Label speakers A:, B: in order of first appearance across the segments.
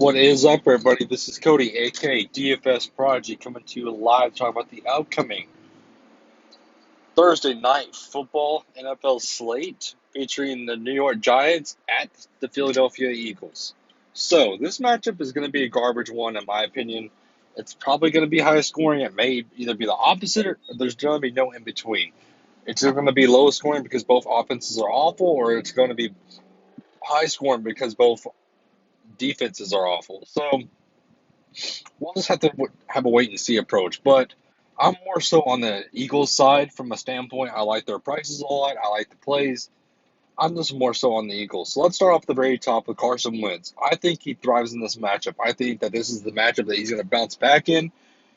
A: What is up, everybody? This is Cody, aka DFS Prodigy, coming to you live talking about the upcoming Thursday night football NFL slate featuring the New York Giants at the Philadelphia Eagles. So, this matchup is going to be a garbage one, in my opinion. It's probably going to be high scoring. It may either be the opposite or there's going to be no in between. It's either going to be low scoring because both offenses are awful, or it's going to be high scoring because both defenses are awful. So, we'll just have to have a wait and see approach. But I'm more so on the Eagles side from a standpoint. I like their prices a lot. I like the plays. I'm just more so on the Eagles. So let's start off at the very top with Carson Wentz. I think he thrives in this matchup. I think that this is the matchup that he's going to bounce back in.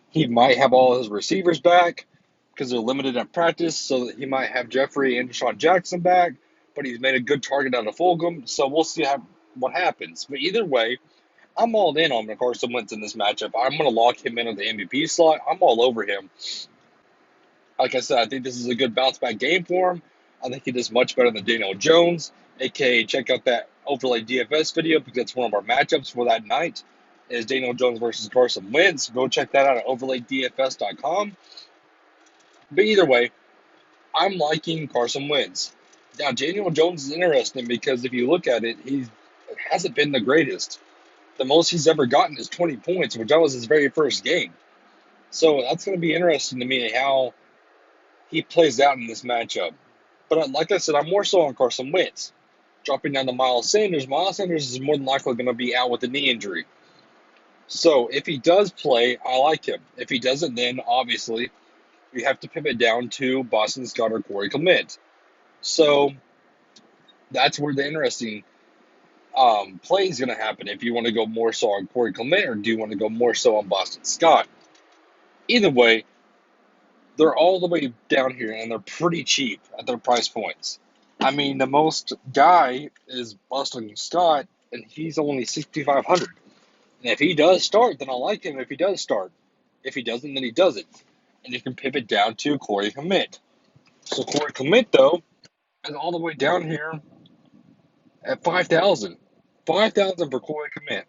A: He might have all his receivers back because they're limited at practice, so that he might have Jeffrey and Deshaun Jackson back. But he's made a good target out of Fulgham, so we'll see what happens. But either way, I'm all in on Carson Wentz in this matchup. I'm going to lock him in on the MVP slot. I'm all over him. Like I said, I think this is a good bounce back game for him. I think he does much better than Daniel Jones, aka check out that Overlay DFS video because it's one of our matchups for that night. Is Daniel Jones versus Carson Wentz. Go check that out at overlaydfs.com. But either way, I'm liking Carson Wentz. Now, Daniel Jones is interesting because if you look at it, he hasn't been the greatest. The most he's ever gotten is 20 points, which that was his very first game. So that's going to be interesting to me how he plays out in this matchup. But like I said, I'm more so on Carson Wentz. Dropping down to Miles Sanders. Miles Sanders is more than likely going to be out with a knee injury. So if he does play, I like him. If he doesn't, then obviously we have to pivot down to Boston Scott or Corey Clement. So that's where the interesting play is going to happen. If you want to go more so on Corey Clement or do you want to go more so on Boston Scott? Either way, they're all the way down here and they're pretty cheap at their price points. I mean, the most guy is Boston Scott, and he's only 6,500. And if he does start, then I like him if he does start. If he doesn't, then he doesn't. And you can pivot down to Corey Clement. So Corey Clement, though, is all the way down here at 5,000. 5,000 for Corey Clement.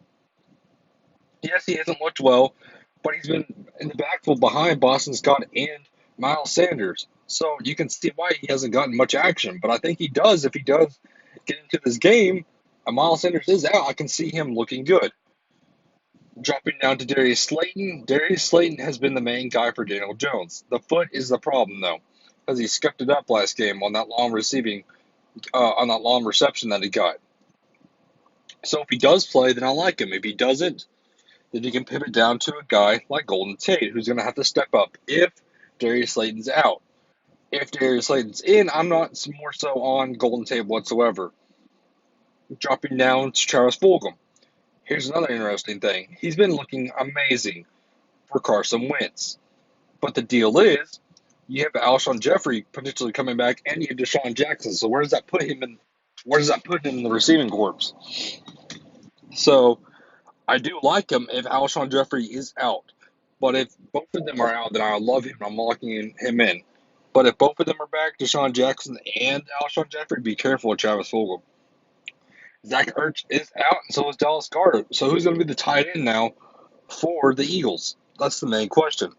A: Yes, he hasn't looked well, but he's been in the backfield behind Boston Scott and Miles Sanders. So you can see why he hasn't gotten much action. But I think he does if he does get into this game. And Miles Sanders is out. I can see him looking good. Dropping down to Darius Slayton. Darius Slayton has been the main guy for Daniel Jones. The foot is the problem, though, because he scuffed it up last game on that long reception that he got. So if he does play, then I like him. If he doesn't, then you can pivot down to a guy like Golden Tate, who's going to have to step up if Darius Slayton's out. If Darius Slayton's in, I'm not more so on Golden Tate whatsoever. Dropping down to Travis Fulgham. Here's another interesting thing. He's been looking amazing for Carson Wentz. But the deal is, you have Alshon Jeffrey potentially coming back, and you have Deshaun Jackson. So where does that put him in? Where does that put him in the receiving corps? So I do like him if Alshon Jeffrey is out. But if both of them are out, then I love him. I'm locking him in. But if both of them are back, Deshaun Jackson and Alshon Jeffrey, be careful with Travis Fulgham. Zach Ertz is out, and so is Dallas Carter. So who's going to be the tight end now for the Eagles? That's the main question.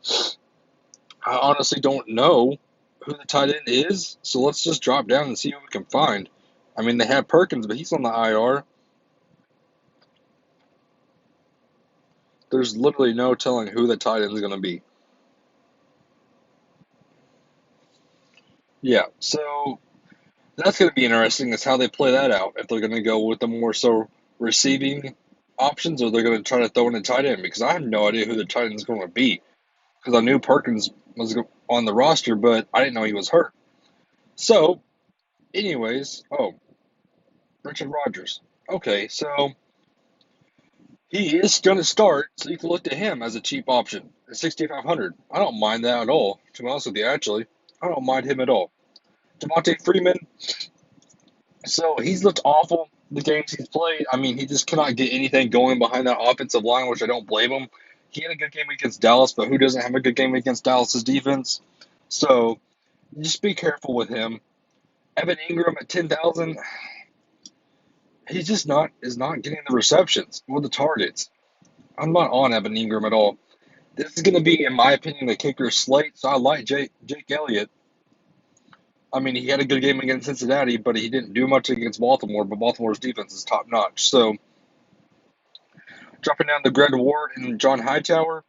A: I honestly don't know who the tight end is, so let's just drop down and see who we can find. I mean, they have Perkins, but he's on the IR. There's literally no telling who the tight end is going to be. Yeah, so that's going to be interesting is how they play that out. If they're going to go with the more so receiving options or they're going to try to throw in a tight end because I have no idea who the tight end is going to be because I knew Perkins was on the roster, but I didn't know he was hurt. So, anyways, Richard Rodgers. Okay, so he is going to start, so you can look to him as a cheap option at 6,500. I don't mind that at all, to be honest with you, actually. I don't mind him at all. Devonte Freeman, so he's looked awful the games he's played. I mean, he just cannot get anything going behind that offensive line, which I don't blame him. He had a good game against Dallas, but who doesn't have a good game against Dallas's defense? So just be careful with him. Evan Ingram at 10,000. he just not is not getting the receptions or the targets. I'm not on Evan Ingram at all. This is going to be, in my opinion, the kicker Slate. So I like Jake Elliott. I mean, he had a good game against Cincinnati, but he didn't do much against Baltimore. But Baltimore's defense is top notch. So dropping down to Greg Ward and John Hightower,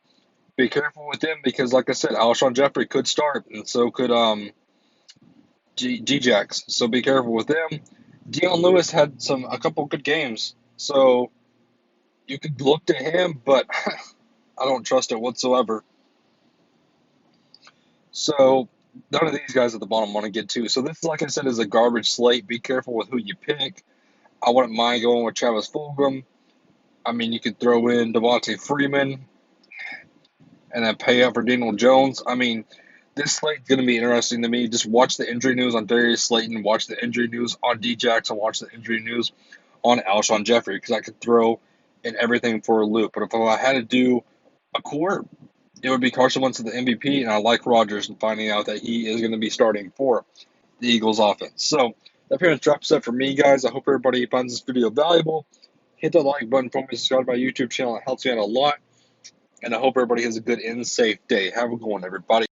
A: be careful with them because, like I said, Alshon Jeffrey could start, and so could Jax. So be careful with them. Dion Lewis had a couple good games, so you could look to him, but I don't trust it whatsoever. So none of these guys at the bottom want to get to. So this, like I said, is a garbage slate. Be careful with who you pick. I wouldn't mind going with Travis Fulgham. I mean, you could throw in Devonte Freeman and then pay up for Daniel Jones. I mean, this slate's going to be interesting to me. Just watch the injury news on Darius Slayton, watch the injury news on Djax, and watch the injury news on Alshon Jeffrey because I could throw in everything for a loop. But if I had to do a core, it would be Carson Wentz at the MVP, and I like Rodgers and finding out that he is going to be starting for the Eagles offense. So that pretty much wraps up for me, guys. I hope everybody finds this video valuable. Hit the like button for me, subscribe to my YouTube channel. It helps me out a lot. And I hope everybody has a good and safe day. Have a good one, everybody.